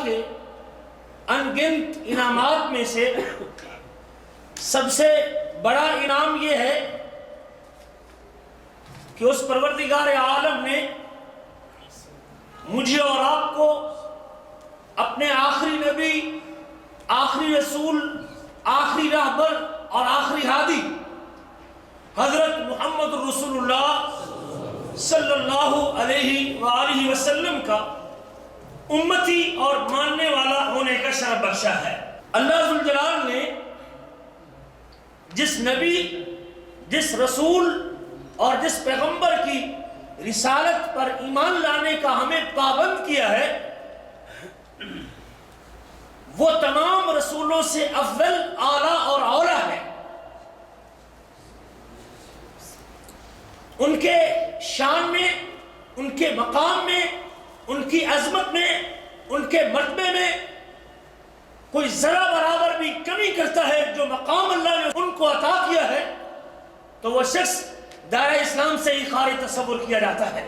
کے ان گنت انعامات میں سے سب سے بڑا انعام یہ ہے کہ اس پروردگار عالم نے مجھے اور آپ کو اپنے آخری نبی، آخری رسول، آخری راہبر اور آخری ہادی حضرت محمد رسول اللہ صلی اللہ علیہ وآلہ وسلم کا امتی اور ماننے والا ہونے کا شرف بخشا ہے۔ اللہ ذوالجلال نے جس نبی، جس رسول اور جس پیغمبر کی رسالت پر ایمان لانے کا ہمیں پابند کیا ہے، وہ تمام رسولوں سے افضل، اعلیٰ اور اولیٰ ہے۔ ان کے شان میں، ان کے مقام میں، ان کی عظمت میں، ان کے مرتبے میں کوئی ذرا برابر بھی کمی کرتا ہے جو مقام اللہ نے ان کو عطا کیا ہے، تو وہ شخص دائرہ اسلام سے ہی خارج تصور کیا جاتا ہے۔